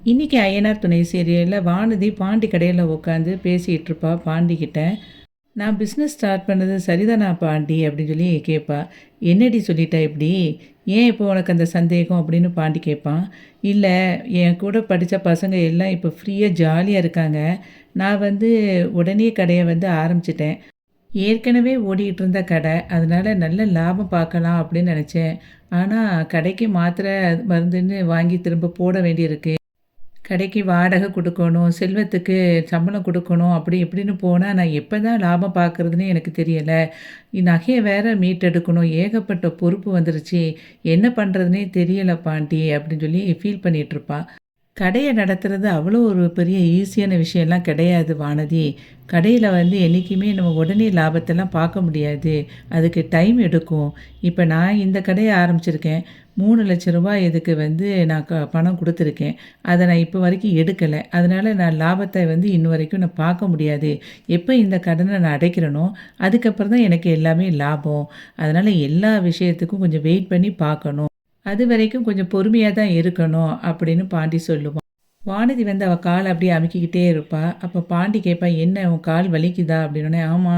இன்னைக்கு ஐயனார் துணை சீரியலில் வானதி பாண்டி கடையில் உட்காந்து பேசிகிட்டு இருப்பா பாண்டிக்கிட்ட. நான் பிஸ்னஸ் ஸ்டார்ட் பண்ணது சரிதானா பாண்டி அப்படின்னு சொல்லி கேட்பா. என்னடி சொல்லிட்டா இப்படி, ஏன் இப்போ உனக்கு அந்த சந்தேகம் அப்படின்னு பாண்டி கேட்பான். இல்லை, என் கூட படித்த பசங்க எல்லாம் இப்போ ஃப்ரீயாக ஜாலியாக இருக்காங்க. நான் உடனே கடையை ஆரம்பிச்சிட்டேன். ஏற்கனவே ஓடிக்கிட்டு இருந்த கடை, அதனால நல்ல லாபம் பார்க்கலாம் அப்படின்னு நினச்சேன். ஆனால் கடைக்கு மாத்திரை மருந்துன்னு வாங்கி திரும்ப போட வேண்டியிருக்கு. கடைக்கு வாடகை குடுக்கணும், செல்வத்துக்கு சம்பளம் குடுக்கணும், அப்படி இப்படின்னு போனா, நான் எப்ப தான் லாபம் பார்க்குறதுன்னு எனக்கு தெரியல. நகைய வேற மீட்டெடுக்கணும். ஏகப்பட்ட பொறுப்பு வந்துருச்சு. என்ன பண்ணுறதுன்னே தெரியல பாட்டி அப்படின்னு சொல்லி ஃபீல் பண்ணிகிட்ருப்பா. கடைய நடத்துறது அவ்வளோ ஒரு பெரிய ஈஸியான விஷயம்லாம் கிடையாது வானதி. கடையில் என்றைக்குமே நம்ம உடனே லாபத்தெல்லாம் பார்க்க முடியாது. அதுக்கு டைம் எடுக்கும். இப்போ நான் இந்த கடையை ஆரம்பிச்சிருக்கேன். 3,00,000 இதுக்கு நான் பணம் குடுத்துருக்கேன். அத நான் இப்போ வரைக்கும் எடுக்கல. அதனால நான் லாபத்த இன்ன வரைக்கும் நான் பார்க்க முடியாது. எப்போ இந்த கடன நான் அடைக்கிறேனோ, அதுக்கப்புறம் தான் எனக்கு எல்லாமே லாபம். அதனால எல்லா விஷயத்துக்கும் கொஞ்சம் வெயிட் பண்ணி பார்க்கணும். அதுவரைக்கும் கொஞ்சம் பொறுமையா தான் இருக்கணும் அப்படின்னு பாண்டி சொல்லுவான். வானதி அவ கால அப்படியே அமுக்கிக்கிட்டே இருப்பா. அப்ப பாண்டி கேட்பான், "என்ன உன் கால் வலிக்குதா?" அப்படின்னோனே, "ஆமா,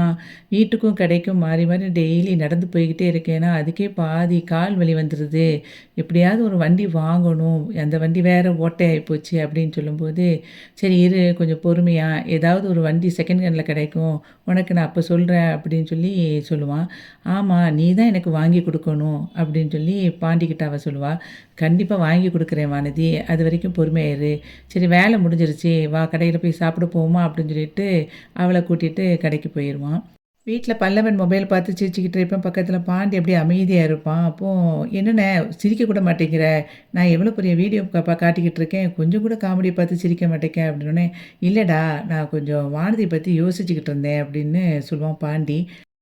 வீட்டுக்கும் கடைக்கும் மாறி மாறி டெய்லி நடந்து போய்க்கிட்டே இருக்கேன்னா, அதுக்கே பாதி கால் வலி வந்துருது. எப்படியாவது ஒரு வண்டி வாங்கணும். அந்த வண்டி வேற ஓட்டையாகி போச்சு." அப்படின்னு சொல்லும்போது, "சரி இரு, கொஞ்சம் பொறுமையா, ஏதாவது ஒரு வண்டி செகண்ட் ஹேண்டில் கிடைக்கும். உனக்கு நான் அப்போ சொல்கிறேன்." அப்படின்னு சொல்லி சொல்லுவான். "ஆமா, நீ தான் எனக்கு வாங்கி கொடுக்கணும்." அப்படின்னு சொல்லி பாண்டிக்கிட்ட அவ சொல்லுவா. "கண்டிப்பா வாங்கி கொடுக்குறேன் வானதி. அது வரைக்கும் பொறுமையா இரு." சரி வேலை முடிஞ்சிருச்சு, வா கடையில் போய் சாப்பிட போவோமா அப்படின்னு சொல்லிட்டு அவளை கூட்டிகிட்டு கடைக்கு போயிடுவான். வீட்டில் பல்லவன் மொபைல் பார்த்து சிரிச்சுக்கிட்டு இருப்பேன். பக்கத்தில் பாண்டி அப்படியே அமைதியாக இருப்பான். அப்போது என்னென்ன சிரிக்க கூட மாட்டேங்கிற, நான் எவ்வளோ பெரிய வீடியோ காட்டிக்கிட்டு இருக்கேன், கொஞ்சம் கூட காமெடியை பார்த்து சிரிக்க மாட்டேங்க அப்படின்னே, இல்லைடா நான் கொஞ்சம் வானதியை பற்றி யோசிச்சுக்கிட்டு இருந்தேன் அப்படின்னு சொல்லுவான் பாண்டி.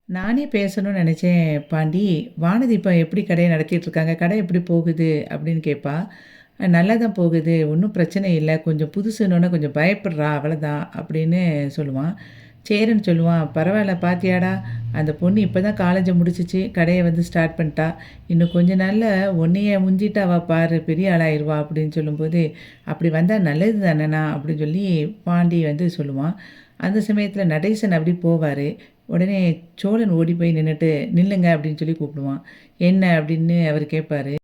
நானே பேசணும்னு நினச்சேன் பாண்டி, வானதி இப்போ எப்படி கடையை நடத்திட்டு இருக்காங்க, கடை எப்படி போகுது அப்படின்னு கேட்பா. நல்லா தான் போகுது, ஒன்றும் பிரச்சனை இல்லை, கொஞ்சம் புதுசுன்னொன்னே கொஞ்சம் பயப்படுறா அவ்வளோதான் அப்படின்னு சொல்லுவான். சரின்னு சொல்லுவான். பரவாயில்ல பாத்தியாடா, அந்த பொண்ணு இப்போ தான் காலேஜை முடிச்சிச்சு, கடையை ஸ்டார்ட் பண்ணிட்டா. இன்னும் கொஞ்ச நாளில் உன்னைய முந்திட்டு அவள் பாரு பெரிய ஆளாயிருவா அப்படின்னு சொல்லும்போது, அப்படி வந்தால் நல்லது தானேண்ணா அப்படின்னு சொல்லி பாண்டி சொல்லுவான். அந்த சமயத்தில் நடேசன் அப்படி போவார். உடனே சோழன் ஓடி போய் நின்றுட்டு, நில்லுங்க அப்படின்னு சொல்லி கூப்பிடுவான். என்ன அப்படின்னு அவர் கேட்பாரு.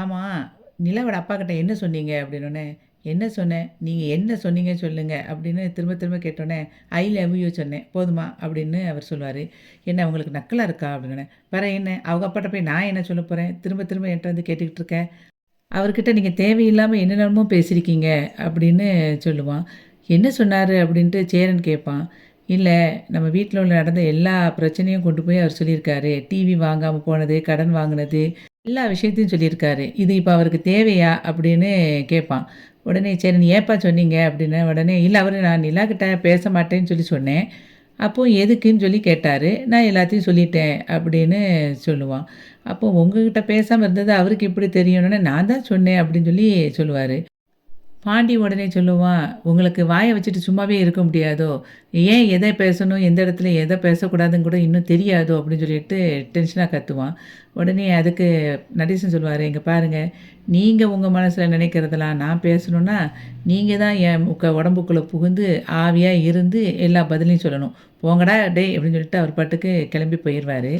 ஆமாம், நிலாவோட அப்பாக்கிட்ட என்ன சொன்னீங்க அப்படின்னோடனே, என்ன சொன்னேன், நீங்கள் என்ன சொன்னீங்க சொல்லுங்க அப்படின்னு திரும்ப திரும்ப கேட்டோன்னே, ஐ லவ் யூ சொன்னேன், போதுமா அப்படின்னு அவர் சொல்லுவார். என்ன உங்களுக்கு நக்கலாக இருக்கா அப்படின்னோடனே, வேற என்ன, அவங்க அப்பாட்ட போய் நான் என்ன சொல்ல போகிறேன், திரும்ப திரும்ப என்கிட்ட கேட்டுக்கிட்டு இருக்கேன், அவர்கிட்ட நீங்கள் தேவையில்லாமல் என்னென்னமோ பேசியிருக்கீங்க அப்படின்னு சொல்லுவான். என்ன சொன்னார் அப்படின்ட்டு சேரன் கேட்பான். இல்லை, நம்ம வீட்டில் உள்ள நடந்த எல்லா பிரச்சனையும் கொண்டு போய் அவர் சொல்லியிருக்காரு. டிவி வாங்காமல் போனது, கடன் வாங்கினது, எல்லா விஷயத்தையும் சொல்லியிருக்காரு. இது இப்போ அவருக்கு தேவையா அப்படின்னு கேட்பான். உடனே சரி நீ ஏப்பா சொன்னீங்க அப்படின்னு உடனே, இல்லை அவர் நான் நிலாக்கிட்ட பேச மாட்டேன்னு சொல்லி சொன்னேன். அப்போது எதுக்குன்னு சொல்லி கேட்டார். நான் எல்லாத்தையும் சொல்லிட்டேன் அப்படின்னு சொல்லுவான். அப்போது உங்ககிட்ட பேசாமல் இருந்தது அவருக்கு எப்படி தெரியணும்னு நான் தான் சொன்னேன் அப்படின்னு சொல்லி சொல்லுவார். பாண்டி உடனே சொல்லுவான், "உங்களுக்கு வாய வச்சுட்டு சும்மாவே இருக்க முடியாதோ? ஏன் எதை பேசணும், எந்த இடத்துல எதை பேசக்கூடாதுன்னு கூட இன்னும் தெரியாதோ?" அப்படின்னு சொல்லிட்டு டென்ஷனாக கத்துவான். உடனே அதுக்கு நடேசன் சொல்லுவார், "இங்க பாருங்க, நீங்க உங்க மனசுல நினைக்கிறதெல்லாம் நான் பேசணும்னா, நீங்க தான் என் உடம்புக்குள்ள புகுந்து ஆவியா இருந்து எல்லா பதிலையும் சொல்லணும். போங்கடா டேய்!" அப்படின்னு சொல்லிட்டு அவர் பாட்டுக்கு கிளம்பி போயிருவாரு.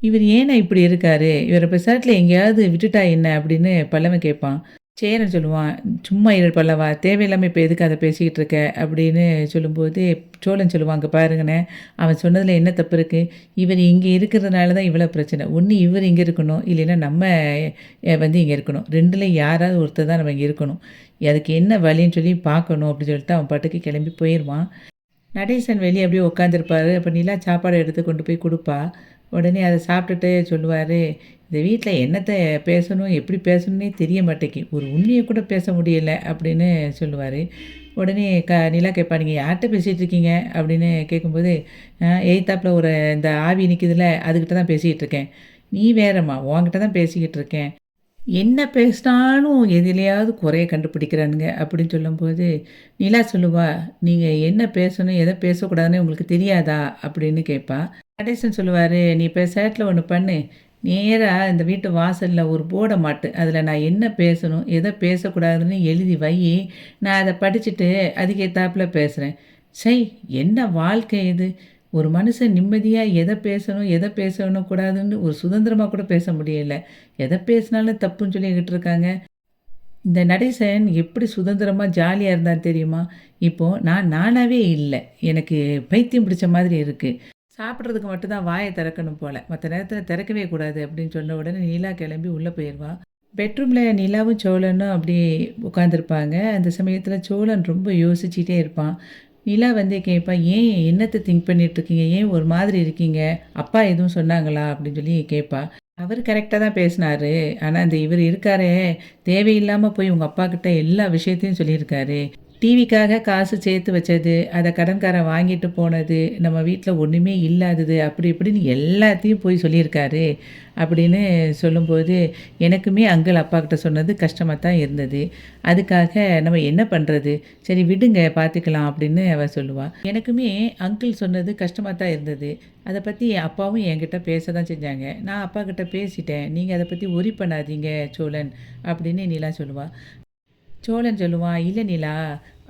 இவர் ஏன்னா இப்படி இருக்காரு? இவர பெசாட்ல எங்கேயாவது விட்டுட்டா என்ன? அப்படின்னு பல்லவன் கேட்பான். சேரன் சொல்லுவான், "சும்மா இரு பல்லவா, தேவையில்லாம இப்ப எதுக்கு அத பேசிக்கிட்டு இருக்க?" அப்படின்னு சொல்லும்போது, சோழன் சொல்லுவான், "அங்க பாருங்கண்ணே, அவன் சொன்னதுல என்ன தப்பு இருக்கு? இவர் இங்க இருக்கிறதுனால தான் இவ்வளோ பிரச்சனை. ஒண்ணு இவர் இங்க இருக்கணும், இல்லைன்னா நம்ம இங்க இருக்கணும். 2ல யாராவது ஒருத்தர் தான் நம்ம இங்க இருக்கணும். அதுக்கு என்ன வழின்னு சொல்லி பார்க்கணும்." அப்படின்னு சொல்லிட்டு அவன் பாட்டுக்கு கிளம்பி போயிருவான். நடேசன் வெளியே அப்படியே உட்காந்துருப்பாரு. அப்போ நிலா சாப்பாடு எடுத்து கொண்டு போய் கொடுப்பா. உடனே அதை சாப்பிட்டுட்டு சொல்லுவார், "இந்த வீட்டில் என்னத்தை பேசணும், எப்படி பேசணுன்னே தெரிய மாட்டேங்கி. ஒரு உண்மையை கூட பேச முடியல." அப்படின்னு சொல்லுவார். உடனே நிலா கேட்பா, "நீங்கள் யார்கிட்ட பேசிகிட்டு இருக்கீங்க?" அப்படின்னு கேட்கும்போது, எய்த்தாப்புல ஒரு இந்த ஆவி நிற்கிதுல, அதுக்கிட்ட தான் பேசிக்கிட்டு இருக்கேன்." "நீ வேறம்மா, உன்கிட்ட தான் பேசிக்கிட்டு இருக்கேன்." என்ன பேசினாலும் எதிலயாவது குறைய கண்டுபிடிக்கிறானுங்க அப்படின்னு சொல்லும்போது, நிலா சொல்லுவா, "நீங்கள் என்ன பேசணும், எதை பேசக்கூடாதுன்னு உங்களுக்கு தெரியாதா?" அப்படின்னு கேட்பா. நடேசன் சொல்லுவாரு, "நீ இப்போ சேட்டில் ஒண்ணு பண்ணு. நேரா இந்த வீட்டு வாசல்ல ஒரு போர்ட மாட்டு. அதில நான் என்ன பேசணும், எத பேசக்கூடாதுன்னு எழுதி வையி. நான் அத படிச்சுட்டு அதுக்கு ஏத்தாப்புல பேசுறேன். ச்சை! என்ன வாழ்க்கை இது! ஒரு மனுஷன் நிம்மதியா எத பேசணும், எத பேசணும் கூடாதுன்னு ஒரு சுதந்திரமா கூட பேச முடியல. எத பேசினாலும் தப்புன்னு சொல்லிக்கிட்டு இருக்காங்க. இந்த நடேசன் எப்படி சுதந்திரமா, ஜாலியா இருந்தான் தெரியுமா? இப்போ நான் நானாவே இல்ல. எனக்கு பைத்தியம் பிடிச்ச மாதிரி இருக்கு. சாப்பிடுறதுக்கு மட்டும் தான் வாய திறக்கணும் போல. மத்த நேரத்தில திறக்கவே கூடாது அப்படின்னு சொன்ன உடனே நிலா கிளம்பி உள்ள போயிருவா. பெட்ரூம்ல நிலாவும், சோழனும் அப்படியே உட்காந்துருப்பாங்க. அந்த சமயத்தில சோழன் ரொம்ப யோசிச்சுட்டே இருப்பான். நிலா வந்து கேட்பா, "ஏன் என்னத்த திங்க் பண்ணிட்டுருக்கீங்க? ஏன் ஒரு மாதிரி இருக்கீங்க? அப்பா எதுவும் சொன்னாங்களா?" அப்படின்னு சொல்லி கேட்பா. அவரு கரெக்ட்டா தான் பேசினாரு. ஆனா, இந்த இவரு இருக்காரே, தேவையில்லாம போய் உங்க அப்பாகிட்ட எல்லா விஷயத்தையும் சொல்லியிருக்காரு. டிவிக்காக காசு சேர்த்து வச்சது, அத கடன்காரன் வாங்கிட்டு போனது, நம்ம வீட்ல ஒண்ணுமே இல்லாதது, அப்படி இப்படின்னு எல்லாத்தையும் போய் சொல்லியிருக்காரு. அப்படின்னு சொல்லும்போது, எனக்குமே அங்கிள் அப்பாகிட்ட சொன்னது கஷ்டமா தான் இருந்தது. அதுக்காக நம்ம என்ன பண்றது? சரி விடுங்க பார்த்துக்கலாம் அப்படின்னு அவ சொல்லுவா. எனக்குமே அங்கிள் சொன்னது கஷ்டமா தான் இருந்தது. அத பத்தி அப்பாவும் என்கிட்ட பேச தான் செஞ்சாங்க. நான் அப்பாகிட்ட பேசிட்டேன். நீங்க அத பத்தி வொரி பண்ணாதீங்க சோழன் அப்படின்னு நிலா சொல்லுவா. சோழன் சொல்லுவான், "இல்ல நிலா,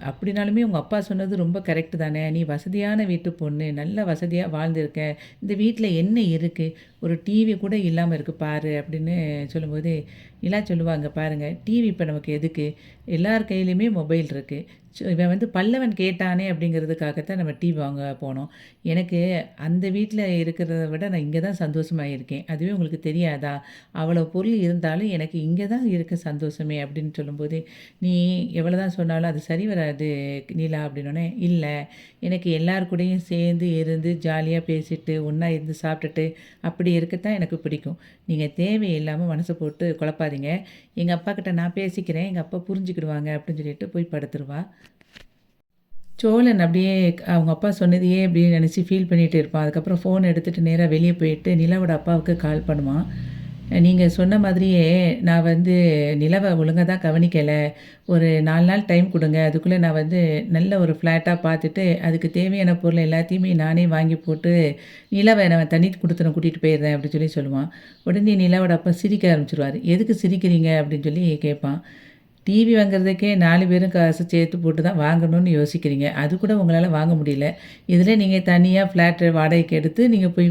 அப்படினாலுமே உங்க அப்பா சொன்னது ரொம்ப கரெக்ட்டு தானே. நீ வசதியான வீட்டு பொண்ணு. நல்ல வசதியா வாழ்ந்திருக்க. இந்த வீட்ல என்ன இருக்கு? ஒரு டிவி கூட இல்லாம இருக்கு பாரு" அப்படின்னு சொல்லும்போது, நிலா சொல்லுவாங்க, "பாருங்க, டிவி இப்ப நமக்கு எதுக்கு? எல்லார் கையிலயுமே மொபைல் இருக்கு. இவன் வந்து பல்லவன் கேட்டானே அப்படிங்கிறதுக்காக தான் நம்ம டிவி வாங்க போனோம். எனக்கு அந்த வீட்ல இருக்கிறத விட நான் இங்க தான் சந்தோஷமா இருக்கேன். அதுவே உங்களுக்கு தெரியாதா? அவ்வளோ பொருள் இருந்தாலும் எனக்கு இங்க தான் இருக்கு சந்தோஷமே" அப்படின்னு சொல்லும்போது, "நீ எவ்வளோதான் சொன்னாலும் அது சரி வராது நிலா" அப்படின்னோனே, "இல்ல, எனக்கு எல்லார் கூடயும் சேர்ந்து இருந்து ஜாலியா பேசிட்டு, ஒண்ணா இருந்து சாப்பிட்டுட்டு அப்படி இருக்கத்தான் எனக்கு பிடிக்கும். நீங்க தேவையில்லாம மனச போட்டு குழப்பாதீங்க. எங்க அப்பாகிட்ட நான் பேசிக்கிறேன். எங்க அப்பா புரிஞ்சுக்கிடுவாங்க" அப்படின்னு சொல்லிட்டு போய் படுத்துருவா. சோழன் அப்படியே அவங்க அப்பா சொன்னதையே அப்படியே நினச்சு ஃபீல் பண்ணிட்டு இருப்பான். அதுக்கப்புறம் ஃபோன் எடுத்துட்டு நேரா வெளிய போயிட்டு நிலவோட அப்பாவுக்கு கால் பண்ணுவான். நீங்க சொன்ன மாதிரியே நான் வந்து நிலவ ஒழுங்கா தான் கவனிக்கல. ஒரு 4 நாள் டைம் குடுங்க. அதுக்குள்ள நான் வந்து நல்ல ஒரு ஃப்ளாட்டா பார்த்துட்டு, அதுக்கு தேவையான பொருள் எல்லாத்தையுமே நானே வாங்கி போட்டு, நிலவ நான் தண்ணி குடுத்தனம் கூட்டிட்டு போயிடுறேன் அப்படின்னு சொல்லி சொல்லுவான். உடனே நிலாவோட அப்பா சிரிக்க ஆரம்பிச்சுருவாரு. "எதுக்கு சிரிக்கிறீங்க?" அப்படின்னு சொல்லி கேட்பான். டிவி வாங்குறதுக்கே 4 பேரும் காசு சேர்த்து போட்டு தான் வாங்கணும்னு யோசிக்கிறீங்க. அது கூட உங்களால வாங்க முடியல. இதில நீங்க தனியா ஃப்ளாட் வாடகைக்கு எடுத்து நீங்க போய்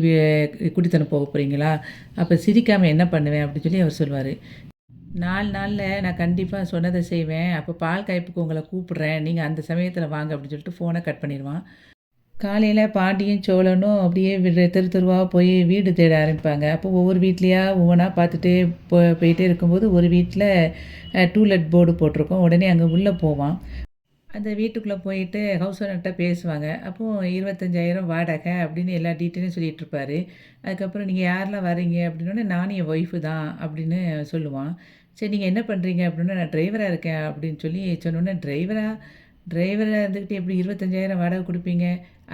குடித்தனம் போக போறீங்களா? அப்ப சிரிக்காம என்ன பண்ணுவேன்? அப்படின்னு சொல்லி அவர் சொல்லுவாரு. 4 நாள்ல நான் கண்டிப்பா சொன்னத செய்வேன். அப்ப பால் காய்ப்புக்கு உங்கள கூப்பிடுறேன். நீங்க அந்த சமயத்தில வாங்க அப்படின்னு சொல்லிட்டு ஃபோன கட் பண்ணிருவான். காலையில பாண்டியும், சோழனும் அப்படியே தெரு தெருவா போய் வீடு தேட ஆரம்பிப்பாங்க. அப்போ ஒவ்வொரு வீட்லயா ஒவ்வொன்னா பார்த்துட்டே போயிட்டே இருக்கும்போது, ஒரு வீட்ல டூலெட் போர்டு போட்டிருக்கும். உடனே அங்க உள்ள போவான். அந்த வீட்டுக்குள்ள போயிட்டு ஹவுஸ் ஓனர்ட்ட பேசுவாங்க. அப்போ 25,000 வாடகை அப்படின்னு எல்லா டீட்டெயிலும் சொல்லிட்டு இருப்பாரு. அதுக்கப்புறம் "நீங்க யாரெல்லாம் வரீங்க?" அப்படின்னோனே, "நானும் என் ஒய்ஃபு தான்" அப்படின்னு சொல்லுவான். "சரி நீங்க என்ன பண்றீங்க?" அப்படின்னா, "நான் டிரைவரா இருக்கேன்" அப்படின்னு சொல்லி சொன்னோனே, "டிரைவரா? டிரைவரா இருந்துக்கிட்டு எப்படி 25,000 வாடகை குடுப்பீங்க?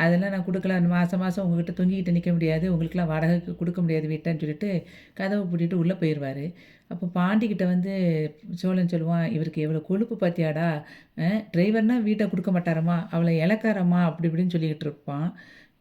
அதெல்லாம் நான் குடுக்கல. மாசம் மாசம் உங்ககிட்ட தொங்கிக்கிட்டு நிக்க முடியாது. உங்களுக்கெல்லாம் வாடகைக்கு குடுக்க முடியாது வீட்டன்னு" சொல்லிட்டு கதவ பூட்டிட்டு உள்ள போயிருவாரு. அப்போ பாண்டிகிட்ட வந்து சோழன் சொல்லுவான், "இவருக்கு எவ்வளோ கொழுப்பு பாத்தியாடா? டிரைவர்னா வீட்ட குடுக்க மாட்டாராம்மா, அவ்வளோ இளக்காரம்மா" அப்படி இப்படின்னு சொல்லிக்கிட்டு இருப்பான்.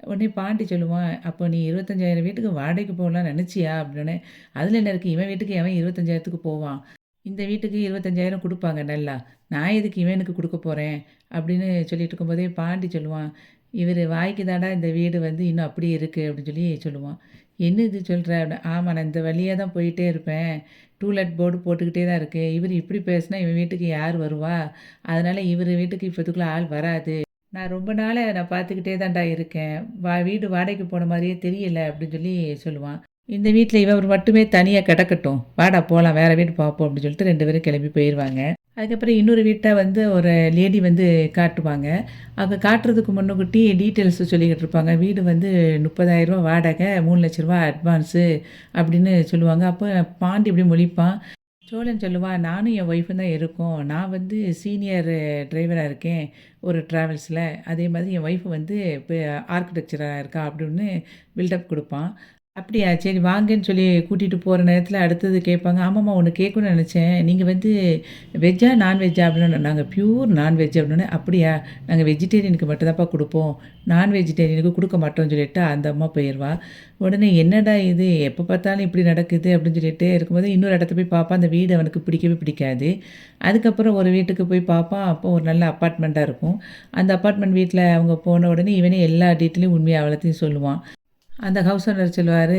உடனே பாட்டி சொல்லுவான், "அப்போ நீ 25,000 வீட்டுக்கு வாடகைக்கு போகலான்னு நெனச்சியா?" அப்படின்னோனே, "அதில என்ன இருக்கு? இவன் வீட்டுக்கு எவன் 25,000த்துக்கு போவான்? இந்த வீட்டுக்கு 25,000 குடுப்பாங்க நல்லா. நான் எதுக்கு இவனுக்கு குடுக்க போறேன்?" அப்படின்னு சொல்லிட்டு இருக்கும்போதே பாண்டி சொல்லுவான், "இவரு வாய்க்கு தான்டா இந்த வீடு வந்து இன்னும் அப்படியே இருக்கு" அப்படின்னு சொல்லி சொல்லுவான். "என்ன இது சொல்ற?" அப்படின்னா, "ஆமா, நான் இந்த வழியா தான் போயிட்டே இருப்பேன். டூலெட் போர்டு போட்டுக்கிட்டே தான் இருக்கு. இவரு இப்படி பேசினா இவன் வீட்டுக்கு யார் வருவா? அதனால இவரு வீட்டுக்கு இப்போதைக்குள்ள ஆள் வராது. நான் ரொம்ப நாளா நான் பார்த்துக்கிட்டே தான்டா இருக்கேன். வீடு வாடகைக்கு போன மாரியே தெரியல" அப்படின்னு சொல்லி சொல்லுவான். இந்த வீட்ல இவரு மட்டுமே தனியா கிடக்கட்டும். வாடா போலாம் வேற வீடு பார்ப்போம் அப்படின்னு சொல்லிட்டு 2 பேரும் கிளம்பி போயிருவாங்க. அதுக்கப்புறம் இன்னொரு வீட்ட வந்து ஒரு லேடி வந்து காட்டுவாங்க. அவங்க காட்டுறதுக்கு முன்னுக்கூட்டி டீட்டெயில்ஸ் சொல்லிக்கிட்டு இருப்பாங்க. வீடு வந்து ரூ. 30,000 வாடகை, ரூ. 3,00,000 அட்வான்ஸு அப்படின்னு சொல்லுவாங்க. அப்போ பாண்டி இப்படி முழிப்பான். சோழன் சொல்லுவான், "நானும் என் ஒய்ஃபும் தான் இருக்கோம். நான் வந்து சீனியர் டிரைவரா இருக்கேன் ஒரு டிராவல்ஸ்ல. அதே மாதிரி என் ஒய்ஃப் வந்து இப்ப ஆர்க்கிடெக்சரா இருக்கா" அப்படின்னு பில்டப் குடுப்பான். அப்படியா? சரி வாங்கன்னு சொல்லி கூட்டிட்டு போற நேரத்தில அடுத்தது கேட்பாங்க. ஆமாம்மா ஒண்ணு கேட்கணும்னு நெனச்சேன். நீங்க வந்து வெஜ்ஜா? நான்வெஜ்ஜா? அப்படின்னா நாங்க பியூர் நான்வெஜ் அப்படின்னோனே, அப்படியா? நாங்க வெஜிடேரியனுக்கு மட்டும் தான்ப்பா குடுப்போம். நான் வெஜிடேரியனுக்கு குடுக்க மாட்டோம்னு சொல்லிட்டு அந்த அம்மா போயிருவா. உடனே என்னடா இது எப்ப பார்த்தாலும் இப்படி நடக்குது அப்படின்னு சொல்லிட்டே இருக்கும்போது, இன்னொரு இடத்த போய் பார்ப்பான். அந்த வீடு அவனுக்கு பிடிக்கவே பிடிக்காது. அதுக்கப்புறம் ஒரு வீட்டுக்கு போய் பார்ப்பான். அப்போ ஒரு நல்ல அப்பார்ட்மெண்ட்டா இருக்கும். அந்த அப்பார்ட்மெண்ட் வீட்ல அவங்க போன உடனே இவனே எல்லா டீட்டெயிலும் உண்மைய அவ்வளத்தையும் சொல்லுவான். அந்த ஹவுஸ் ஓனர் சொல்லுவாரு,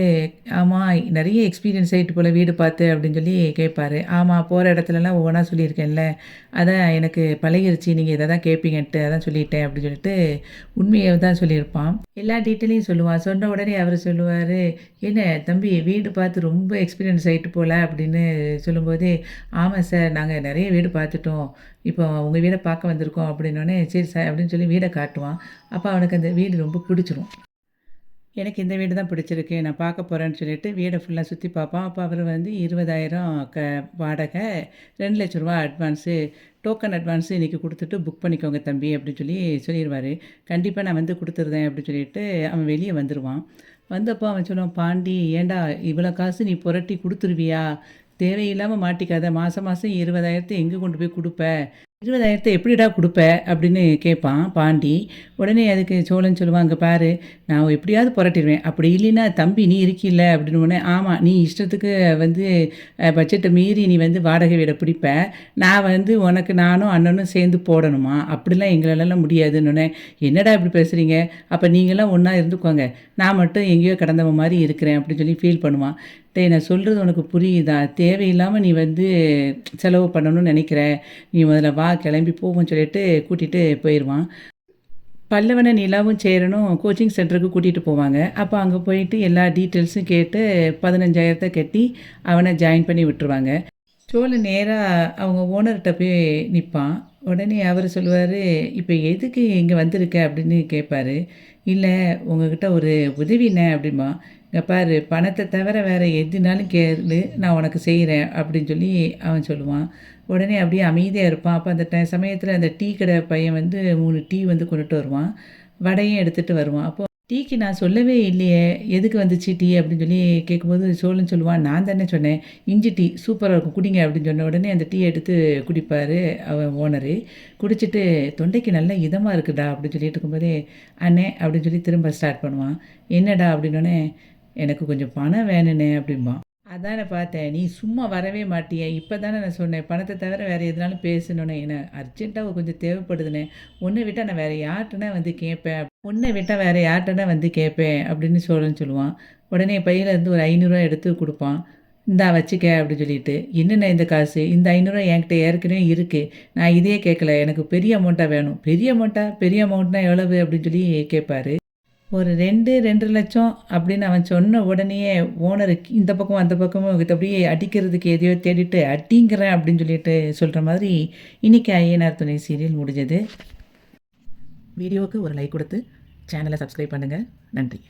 "ஆமா நெறைய எக்ஸ்பீரியன்ஸ் ஆயிட்டு போல வீடு பார்த்து" அப்படின்னு சொல்லி கேட்பாரு. "ஆமா போற இடத்துலலாம் ஒவ்வொன்னா சொல்லியிருக்கேன்ல, அதான் எனக்கு பழகிருச்சு. நீங்க இத தான் கேட்பீங்கன்ட்டு அதான் சொல்லிட்டேன்" அப்படின்னு சொல்லிட்டு உண்மைய தான் சொல்லியிருப்பான். எல்லா டீட்டெயிலையும் சொல்லுவான். சொன்ன உடனே அவரு சொல்லுவாரு, "என்ன தம்பி வீடு பார்த்து ரொம்ப எக்ஸ்பீரியன்ஸ் ஆயிட்டு போல" அப்படின்னு சொல்லும்போதே, "ஆமா சார் நாங்க நெறைய வீடு பார்த்துட்டோம். இப்போ உங்க வீட பார்க்க வந்திருக்கோம்" அப்படின்னோனே, "சரி சார்" அப்படின்னு சொல்லி வீட காட்டுவான். அப்ப அவனுக்கு அந்த வீடு ரொம்ப பிடிச்சிரும். எனக்கு இந்த வீடு தான் பிடிச்சிருக்கு. நான் பார்க்க போறேன்னு சொல்லிட்டு வீட ஃபுல்லா சுத்தி பார்ப்பான். அப்ப அவரு வந்து 20,000 வாடகை, ரூ. 2,00,000 அட்வான்ஸு, டோக்கன் அட்வான்ஸு இன்னைக்கு குடுத்துட்டு புக் பண்ணிக்கோங்க தம்பி அப்படின்னு சொல்லி சொல்லிருவாரு. கண்டிப்பா நான் வந்து குடுத்துருதேன் அப்படின்னு சொல்லிட்டு அவன் வெளிய வந்துருவான். வந்தப்போ அவன் சொல்லுவான், "பாண்டி ஏன்டா இவ்வளோ காசு நீ புரட்டி குடுத்துருவியா? தேவையில்லாம மாட்டிக்காத. மாசம் மாசம் 20,000 எங்க கொண்டு போய் குடுப்ப? 20,000 எப்படிடா குடுப்ப?" அப்படின்னு கேட்பான் பாண்டி. உடனே அதுக்கு சோழன் சொல்லுவான், "அங்க பாரு நான் எப்படியாவது புரட்டிருவேன். அப்படி இல்லைன்னா தம்பி நீ இருக்கில்ல" அப்படின்னோனே, "ஆமா நீ இஷ்டத்துக்கு வந்து பட்ஜெட்ட மீறி நீ வந்து வாடகை வீட பிடிப்ப. நான் வந்து உனக்கு நானும் அண்ணனும் சேர்ந்து போடணுமா? அப்படிலாம் எங்களாலலாம் முடியாதுன்னோனே, "என்னடா இப்படி பேசுறீங்க? அப்ப நீங்கலாம் ஒண்ணா இருந்துக்கோங்க. நான் மட்டும் எங்கேயோ கிடந்தவன் மாரி இருக்கிறேன்" அப்படின்னு சொல்லி ஃபீல் பண்ணுவான். "டேய் நான் சொல்றது உனக்கு புரியுதா? தேவையில்லாம நீ வந்து செலவு பண்ணணும்னு நெனைக்கிற. நீ முதல்ல வா கிளம்பி போவோம்ன்னு" சொல்லிட்டு கூட்டிட்டு போயிருவான். பல்லவனும், நிலாவும், சேரனும் கோச்சிங் சென்டருக்கு கூட்டிட்டு போவாங்க. அப்ப அங்க போயிட்டு எல்லா டீட்டெயில்ஸும் கேட்டு 15,000 கட்டி அவன ஜாயின் பண்ணி விட்டுருவாங்க. சோழன் நேரா அவங்க ஓனர்ட்ட போய் நிப்பான். உடனே அவரு சொல்லுவாரு, "இப்ப எதுக்கு இங்க வந்திருக்க?" அப்படின்னு கேட்பாரு. "இல்ல உங்ககிட்ட ஒரு உதவிண்ணே" அப்படிம்பான். "இங்க பாரு பணத்த தவிர வேற எதுனாலும் கேளு, நான் உனக்கு செய்றேன்" அப்படின்னு சொல்லி அவன் சொல்லுவான். உடனே அப்படியே அமைதியா இருப்பான். அப்ப அந்த சமயத்துல அந்த டீ கடை பையன் வந்து 3 டீ வந்து கொண்டுட்டு வருவான். வடையும் எடுத்துட்டு வருவான். அப்போ "டீக்கு நான் சொல்லவே இல்லையே! எதுக்கு வந்துச்சு டீ?" அப்படின்னு சொல்லி கேட்கும்போது சோழன் சொல்லுவான், "நான் தானே சொன்னேன். இஞ்சி டீ சூப்பரா இருக்கும் குடிங்க" அப்படின்னு சொன்ன உடனே அந்த டீ எடுத்து குடிப்பாரு அவன் ஓனரு. குடிச்சிட்டு "தொண்டைக்கு நல்லா இதமா இருக்குடா" அப்படின்னு சொல்லிட்டு இருக்கும்போதே, "அண்ணே" அப்படின்னு சொல்லி திரும்ப ஸ்டார்ட் பண்ணுவான். "என்னடா?" அப்படின்னோனே, "எனக்கு கொஞ்சம் பணம் வேணுண்ணே" அப்படிம்பான். "அதானே பார்த்தேன். நீ சும்மா வரவே மாட்டியே. இப்ப தானே நான் சொன்னேன். பணத்த தவிர வேற எதுனாலும் பேசணும்னே. என்ன அர்ஜென்ட்டா கொஞ்சம் தேவைப்படுதுண்ணே. உன்ன விட்டா நான் வேற யார்ட்டனா வந்து கேட்பேன். உன்ன விட்டா வேற யார்ட்டனா வந்து கேட்பேன்" அப்படின்னு சோழன் சொல்லுவான். உடனே பையில இருந்து ஒரு ரூ. 500 எடுத்து குடுப்பான். "இந்தா வச்சுக்க" அப்படின்னு சொல்லிட்டு. "என்னண்ணே இந்த காசு? இந்த ரூ. 500 என்கிட்ட ஏற்கனவே இருக்கு. நான் இதையே கேட்கல. எனக்கு பெரிய அமௌண்ட்டா வேணும்." "பெரிய அமௌண்ட்டா? பெரிய அமௌண்ட்னா எவ்வளவு?" அப்படின்னு சொல்லி கேட்பாரு. ஒரு 2, 2,00,000 அப்படின்னு அவன் சொன்ன உடனேயே ஓனர் இந்த பக்கம் அந்த பக்கமும் அப்படியே அடிக்கிறதுக்கு எதையோ தேடிட்டு அடிங்கிறேன் அப்படின்னு சொல்லிட்டு சொல்ற மாதிரி இன்னைக்கு ஐயனார் துணை சீரியல் முடிஞ்சது. வீடியோவுக்கு ஒரு லைக் கொடுத்து சேனலை சப்ஸ்கிரைப் பண்ணுங்க. நன்றி.